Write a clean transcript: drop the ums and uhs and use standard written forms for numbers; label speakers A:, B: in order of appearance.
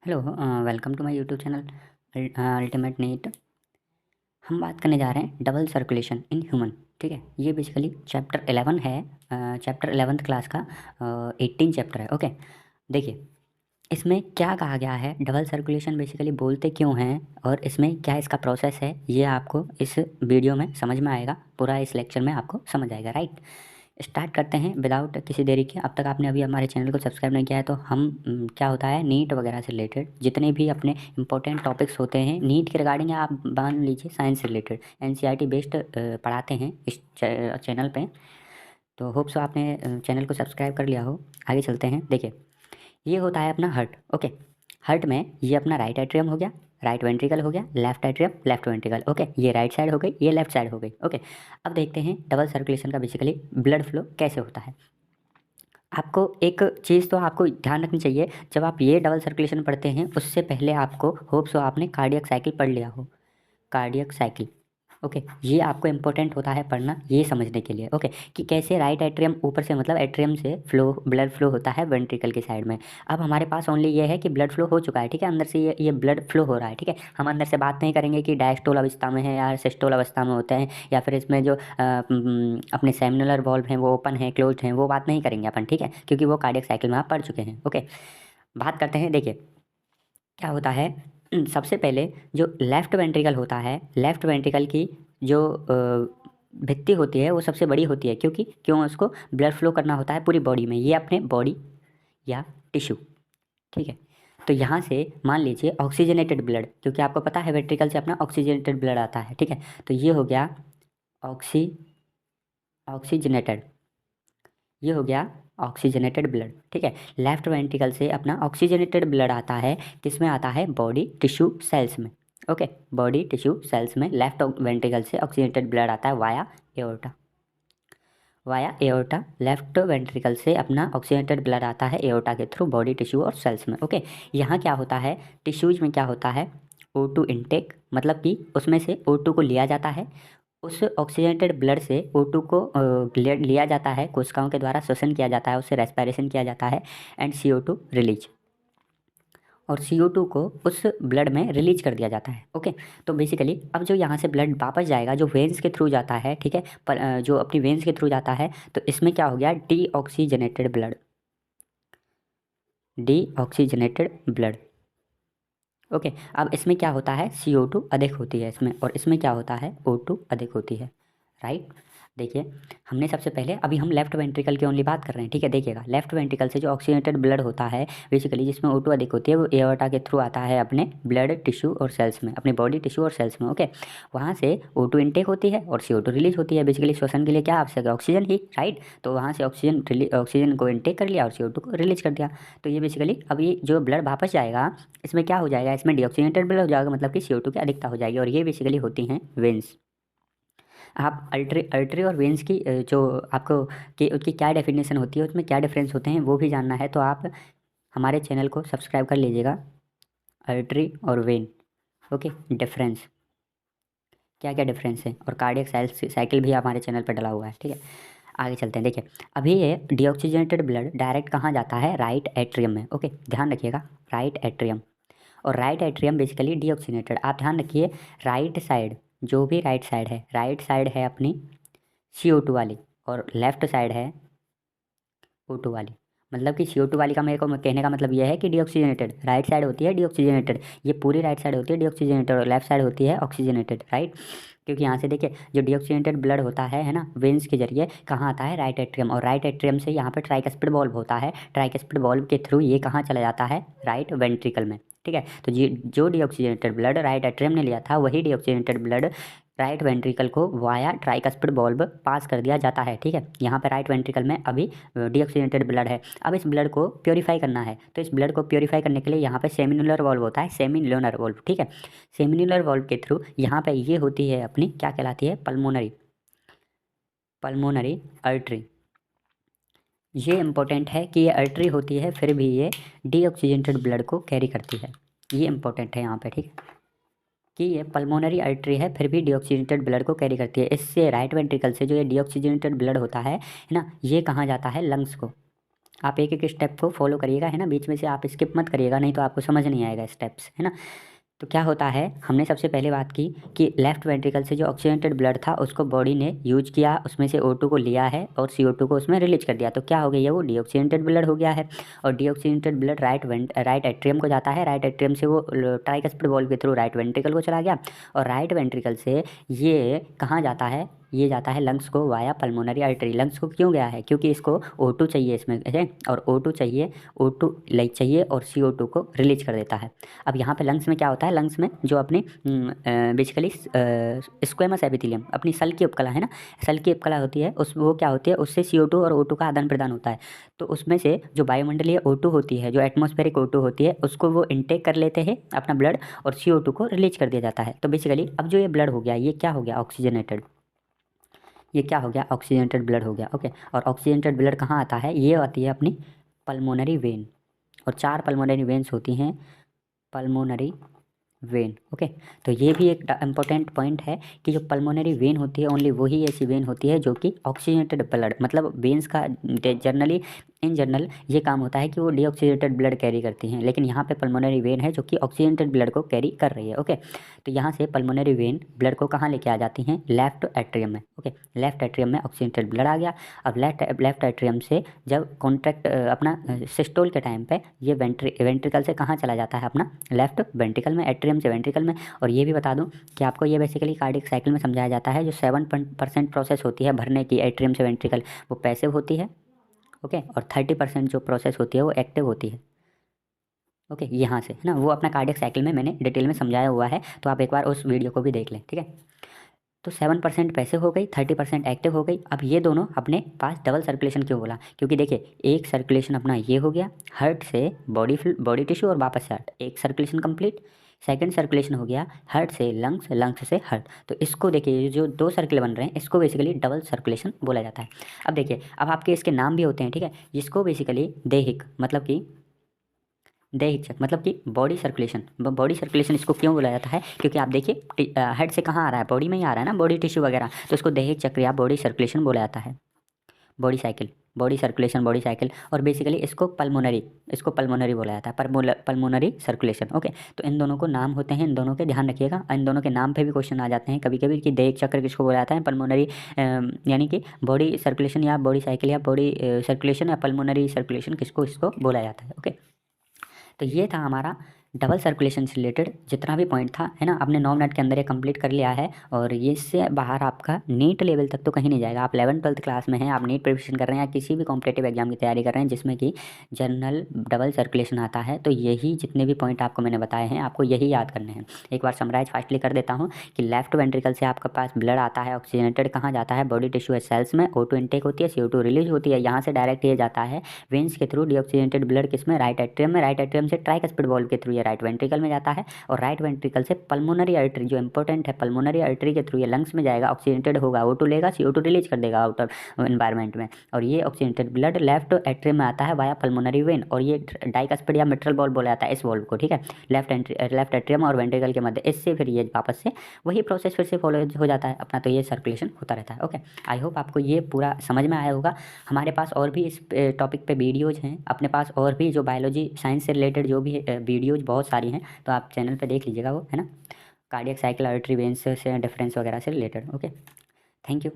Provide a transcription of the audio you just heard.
A: Hello welcome to my YouTube channel ultimate NEET. हम बात करने जा रहे हैं डबल सर्कुलेशन इन ह्यूमन। ठीक है, ये बेसिकली चैप्टर 11 है। चैप्टर 11th क्लास का 18 चैप्टर है। ओके, देखिए इसमें क्या कहा गया है। डबल सर्कुलेशन बेसिकली बोलते क्यों हैं और इसमें क्या इसका प्रोसेस है, ये आपको इस वीडियो में समझ में आएगा। पूरा इस लेक्चर में आपको समझ आएगा। राइट, स्टार्ट करते हैं विदाउट किसी देरी के। अब तक आपने अभी हमारे चैनल को सब्सक्राइब नहीं किया है तो हम क्या होता है, नीट वगैरह से रिलेटेड जितने भी अपने इंपॉर्टेंट टॉपिक्स होते हैं नीट के रिगार्डिंग, आप मान लीजिए साइंस से रिलेटेड एनसीईआरटी बेस्ड पढ़ाते हैं इस चैनल पे। तो होप सो आपने चैनल को सब्सक्राइब कर लिया हो। आगे चलते हैं। देखिए, ये होता है अपना हार्ट। ओके, हार्ट में ये अपना राइट एट्रियम हो गया, राइट वेंट्रिकल हो गया, left atrium, left ventricle. Okay, ये राइट साइड हो गई, ये लेफ्ट साइड हो गई। ओके, अब देखते हैं डबल सर्कुलेशन का बेसिकली ब्लड फ्लो कैसे होता है। आपको एक चीज़ तो आपको ध्यान रखनी चाहिए, जब आप ये डबल सर्कुलेशन पढ़ते हैं उससे पहले आपको होप सो आपने कार्डियक साइकिल पढ़ लिया हो। कार्डियक साइकिल, ओके, ये आपको इम्पोर्टेंट होता है पढ़ना ये समझने के लिए। ओके, कि कैसे राइट एट्रियम ऊपर से मतलब एट्रियम से फ्लो ब्लड फ्लो होता है वेंट्रिकल की साइड में। अब हमारे पास ओनली ये है कि ब्लड फ्लो हो चुका है। ठीक है, अंदर से ये ब्लड फ्लो हो रहा है। ठीक है, हम अंदर से बात नहीं करेंगे कि डायस्टोल अवस्था में है या सिस्टोल अवस्था में होते हैं, या फिर इसमें जो अपने सेमिनुलर वॉल्व हैं वो ओपन है क्लोज हैं, वो बात नहीं करेंगे अपन। ठीक है, क्योंकि वो कार्डियक साइकिल में आप पढ़ चुके हैं। ओके, बात करते हैं। देखिए क्या होता है, सबसे पहले जो लेफ्ट वेंट्रिकल होता है, लेफ्ट वेंट्रिकल की जो भित्ति होती है वो सबसे बड़ी होती है, क्योंकि क्यों उसको ब्लड फ्लो करना होता है पूरी बॉडी में, ये अपने बॉडी या टिश्यू। ठीक है, तो यहाँ से मान लीजिए ऑक्सीजनेटेड ब्लड, क्योंकि आपको पता है वेंट्रिकल से अपना ऑक्सीजनेटेड ब्लड आता है। ठीक है, तो ये हो गया ऑक्सी ऑक्सीजनेटेड, ये हो गया ऑक्सीजनेटेड ब्लड। ठीक है, लेफ्ट वेंट्रिकल से अपना ऑक्सीजनेटेड ब्लड आता है, किस में आता है, बॉडी टिश्यू सेल्स में। ओके, बॉडी टिश्यू सेल्स में लेफ्ट वेंट्रिकल से ऑक्सीजनेटेड ब्लड आता है via aorta. Via aorta left ventricle से अपना ऑक्सीजनेटेड ब्लड आता है एओर्टा के थ्रू बॉडी टिश्यू और सेल्स में। ओके, यहाँ क्या होता है, टिश्यूज में क्या होता है, O2 इनटेक, मतलब कि उसमें से O2 को लिया जाता है। उस ऑक्सीजनेटेड ब्लड से O2 को लिया जाता है, कोशिकाओं के द्वारा श्वसन किया जाता है, उससे रेस्पिरेशन किया जाता है एंड CO2 रिलीज, और CO2 को उस ब्लड में रिलीज कर दिया जाता है। ओके, तो बेसिकली अब जो यहाँ से ब्लड वापस जाएगा, जो वेन्स के थ्रू जाता है, ठीक है, पर जो अपनी वेन्स के थ्रू जाता है, तो इसमें क्या हो गया, deoxygenated blood, deoxygenated blood. Okay, अब इसमें क्या होता है, CO2 अधिक होती है इसमें, और इसमें क्या होता है, O2 अधिक होती है। राइट, देखिए हमने सबसे पहले अभी हम लेफ्ट वेंट्रिकल की ओनली बात कर रहे हैं। ठीक है, देखिएगा लेफ्ट वेंट्रिकल से जो ऑक्सीजनेटेड ब्लड होता है बेसिकली, जिसमें O2 अधिक होती है, वो एओर्टा के थ्रू आता है अपने ब्लड टिश्यू और सेल्स में, अपनी बॉडी टिश्यू और सेल्स में। ओके, वहाँ से O2 इनटेक होती है और CO2 रिलीज होती है। बेसिकली श्वसन के लिए क्या आवश्यक है, ऑक्सीजन ही। राइट, तो वहाँ से ऑक्सीजन को इनटेक कर लिया और CO2 को रिलीज कर दिया। तो ये बेसिकली अभी जो ब्लड वापस जाएगा इसमें क्या हो जाएगा, इसमें डीऑक्सीजनेटेड ब्लड हो जाएगा, मतलब कि CO2 की अधिकता हो जाएगी, और ये बेसिकली होती हैं वेन्स। आप अर्टरी और वेन्स की जो आपको कि उसकी क्या डेफिनेशन होती है, उसमें क्या डिफरेंस होते हैं वो भी जानना है तो आप हमारे चैनल को सब्सक्राइब कर लीजिएगा। अर्टरी और वेन, ओके, डिफरेंस क्या क्या डिफरेंस है, और कार्डियक साइकिल भी हमारे चैनल पर डला हुआ है। ठीक है, आगे चलते हैं। देखिए अभी ये डीऑक्सीजनेटेड ब्लड डायरेक्ट कहाँ जाता है, राइट एट्रियम में। ओके, ध्यान रखिएगा, राइट एट्रियम, और राइट एट्रियम बेसिकली डीऑक्सीजनेटेड। आप ध्यान रखिए, राइट साइड, जो भी राइट साइड है, राइट साइड है अपनी CO2 वाली, और लेफ्ट साइड है O2 वाली। मतलब कि CO2 वाली का मेरे को कहने का मतलब ये है कि डीऑक्सीजनेटेड राइट साइड होती है डीऑक्सीजनेटेड, ये पूरी राइट साइड होती है डीऑक्सीजनेटेड, और लेफ्ट साइड होती है ऑक्सीजनेटेड। राइट, क्योंकि यहाँ से देखिए जो डीऑक्सीजनेटेड ब्लड होता है ना, वेन्स के जरिए कहाँ आता है, राइट एट्रियम, और राइट एट्रियम से यहाँ पर ट्राइकस्पिड वॉल्व होता है, ट्राइकस्पिड वॉल्व के थ्रू ये कहाँ चला जाता है, राइट वेंट्रिकल में। ठीक है, तो जो डीऑक्सीजनेटेड ब्लड राइट एट्रियम ने लिया था, वही डीऑक्सीजनेटेड ब्लड राइट वेंट्रिकल को वाया ट्राइकस्पिड वॉल्व पास कर दिया जाता है। ठीक है, यहाँ पे राइट वेंट्रिकल में अभी डीऑक्सीजनेटेड ब्लड है। अब इस ब्लड को प्योरीफाई करना है, तो इस ब्लड को प्योरीफाई करने के लिए यहाँ पे सेमिनुलर वॉल्व होता है, सेमिनुलर वॉल्व। ठीक है, सेमिनुलर वॉल्व के थ्रू यहाँ पे ये होती है अपनी क्या कहलाती है, पल्मोनरी, पल्मोनरी अर्टरी। ये इंपॉर्टेंट है कि ये अर्टरी होती है, फिर भी ये डीऑक्सीजनेटेड ब्लड को कैरी करती है, ये इंपॉर्टेंट है यहाँ पे। ठीक है, कि ये पल्मोनरी आर्टरी है, फिर भी डीऑक्सीजनेटेड ब्लड को कैरी करती है। इससे राइट वेंट्रिकल से जो ये डीऑक्सीजनेटेड ब्लड होता है ना, ये कहाँ जाता है, लंग्स को, आप एक एक स्टेप को फॉलो करिएगा, है ना, बीच में से आप स्किप मत करिएगा, नहीं तो आपको समझ नहीं आएगा स्टेप्स, है ना। तो क्या होता है, हमने सबसे पहले बात की कि लेफ्ट वेंट्रिकल से जो ऑक्सीजनेटेड ब्लड था उसको बॉडी ने यूज किया, उसमें से O2 को लिया है और CO2 को उसमें रिलीज कर दिया। तो क्या हो गया, वो डीऑक्सीजनेटेड ब्लड हो गया है। और डीऑक्सीजनेटेड ब्लड राइट एट्रियम को जाता है, राइट एट्रियम से वो ट्राइकस्पिड वॉल्व के थ्रू राइट वेंट्रिकल को चला गया, और राइट वेंट्रिकल से ये कहाँ जाता है, ये जाता है लंग्स को वाया पल्मोनरी आर्टरी। लंग्स को क्यों गया है, क्योंकि इसको O2 चाहिए इसमें है, और O2 चाहिए, O2 लाइक चाहिए और CO2 को रिलीज कर देता है। अब यहाँ पे लंग्स में क्या होता है, लंग्स में जो अपनी बेसिकली स्क्वेमस एपिथेलियम, अपनी सल की उपकला है ना, सल की उपकला होती है, उस वो क्या होती है, उससे CO2 और O2 का आदान प्रदान होता है। तो उसमें से जो वायुमंडलीय O2 होती है, जो एटमॉस्फेरिक O2 होती है, उसको वो इनटेक कर लेते हैं अपना ब्लड, और CO2 को रिलीज कर दिया जाता है। तो बेसिकली अब जो ये ब्लड हो गया, ये क्या हो गया, ऑक्सीजनेटेड, ये क्या हो गया, ऑक्सीजनेटेड ब्लड हो गया। ओके, और ऑक्सीजनेटेड ब्लड कहाँ आता है, ये आती है अपनी पल्मोनरी वेन, और 4 पल्मोनरी वेन्स होती हैं, पल्मोनरी वेन। ओके, तो ये भी एक इम्पोर्टेंट पॉइंट है कि जो पल्मोनरी वेन होती है, ओनली वही ऐसी वेन होती है जो कि ऑक्सीजनेटेड ब्लड, मतलब वेन्स का जनरली इन जनरल ये काम होता है कि वो डीऑक्सीजनेटेड ब्लड कैरी करती हैं, लेकिन यहाँ पे पल्मोनरी वेन है जो कि ऑक्सीजनेटेड ब्लड को कैरी कर रही है। ओके, तो यहाँ से पल्मोनरी वेन ब्लड को कहाँ लेके आ जाती हैं, लेफ्ट एट्रियम में। ओके, लेफ्ट एट्रियम में ऑक्सीजनेटेड ब्लड आ गया। अब लेफ्ट एट्रियम से जब कॉन्ट्रैक्ट अपना सिस्टोल के टाइम पे ये वेंट्रिकल से कहाँ चला जाता है, अपना लेफ्ट वेंट्रिकल में, एट्रियम से वेंट्रिकल में। और ये भी बता दूं कि आपको ये बेसिकली कार्डियक साइकिल में समझाया जाता है, जो 7% प्रोसेस होती है भरने की एट्रियम से वेंट्रिकल, वो पैसिव होती है। ओके, और 30% जो प्रोसेस होती है वो एक्टिव होती है। ओके, यहाँ से है ना, वो अपना कार्डियक साइकिल में मैंने डिटेल में समझाया हुआ है, तो आप एक बार उस वीडियो को भी देख लें, ठीक है। तो 7% पैसिव हो गई, 30% एक्टिव हो गई। अब ये दोनों अपने पास डबल सर्कुलेशन क्यों बोला, क्योंकि देखिए एक सर्कुलेशन अपना ये हो गया हार्ट से बॉडी टिश्यू और वापस से हार्ट, एक सर्कुलेशन कंप्लीट। सेकंड सर्कुलेशन हो गया हार्ट से लंग्स, लंग्स से हार्ट। तो इसको देखिए, जो 2 सर्कल बन रहे हैं इसको बेसिकली डबल सर्कुलेशन बोला जाता है। अब देखिए, अब आपके इसके नाम भी होते हैं, ठीक है, जिसको बेसिकली दैहिक मतलब कि बॉडी सर्कुलेशन, बॉडी सर्कुलेशन इसको क्यों बोला जाता है, क्योंकि आप देखिए हेड से कहाँ आ रहा है, बॉडी में ही आ रहा है ना, बॉडी टिश्यू वगैरह, तो इसको दैहिक चक्र या बॉडी सर्कुलेशन बोला जाता है, body cycle, body circulation, body cycle. और बेसिकली इसको पल्मोनरी बोला जाता है, पल्मोनरी सर्कुलेशन। ओके, तो इन दोनों को नाम होते हैं, इन दोनों के ध्यान रखिएगा, इन दोनों के नाम पे भी क्वेश्चन आ जाते हैं कभी कभी कि दैहिक चक्र किसको बोला जाता है, पल्मोनरी यानी कि बॉडी सर्कुलेशन या बॉडी साइकिल या बॉडी सर्कुलेशन या पल्मोनरी सर्कुलेशन किसको इसको बोला जाता है। ओके, तो ये था हमारा डबल सर्कुलेशन से रिलेटेड जितना भी पॉइंट था, है ना, आपने 9 मिनट के अंदर ये कंप्लीट कर लिया है, और ये इससे बाहर आपका नीट लेवल तक तो कहीं नहीं जाएगा। आप 11th-12th क्लास में हैं, आप नीट प्रिपरेशन कर रहे हैं या किसी भी कॉम्पिटेटिव एग्जाम की तैयारी कर रहे हैं जिसमें कि जनरल डबल सर्कुलेशन आता है, तो यही जितने भी पॉइंट आपको मैंने बताए हैं आपको यही याद करने हैं। एक बार समराइज फास्टली कर देता हूँ कि लेफ्ट वेंट्रिकल से आपके पास ब्लड आता है ऑक्सीजनेटेड, कहाँ जाता है, बॉडी टिश्यू सेल्स में, O2 इंटेक होती है, CO2 रिलीज होती है, यहाँ से डायरेक्ट ये जाता है वेन्स के थ्रू डीऑक्सीजनेटेड ब्लड किसमें, राइट एट्रियम में, राइट एट्रियम से ट्राइकस्पिड वॉल्व के थ्रू ये राइट वेंट्रिकल में जाता है, और राइट वेंट्रिकल से पल्मोनरी आर्टरी, जो इंपॉर्टेंट है, पल्मोनरी आर्टरी के थ्रू ये लंग्स में जाएगा, ऑक्सीजनेटेड होगा, O2 लेगा, CO2 रिलीज कर देगा आउटर एनवायरनमेंट में, और ये ऑक्सीजनेटेड ब्लड लेफ्ट एट्रियम में आता है वाया पल्मोनरी वेन, और ये डाइकस्पिड या मिट्रल वॉल्व बोला जाता है इस वॉल्व को, ठीक है, लेफ्ट एट्रियम और वेंट्रिकल के मध्य, इससे फिर ये वापस से वही प्रोसेस फिर से फॉलो हो जाता है अपना, तो ये सर्कुलेशन होता रहता है। ओके, आई होप आपको ये पूरा समझ में आया होगा। हमारे पास और भी इस टॉपिक पे वीडियोज़ हैं अपने पास, और भी जो बायोलॉजी साइंस से रिलेटेड जो भी वीडियोज़ बहुत सारी हैं, तो आप चैनल पे देख लीजिएगा वो, है ना, कार्डियक साइकिल, आर्टरी वेन्स से डिफरेंस वगैरह से रिलेटेड। Okay, thank you.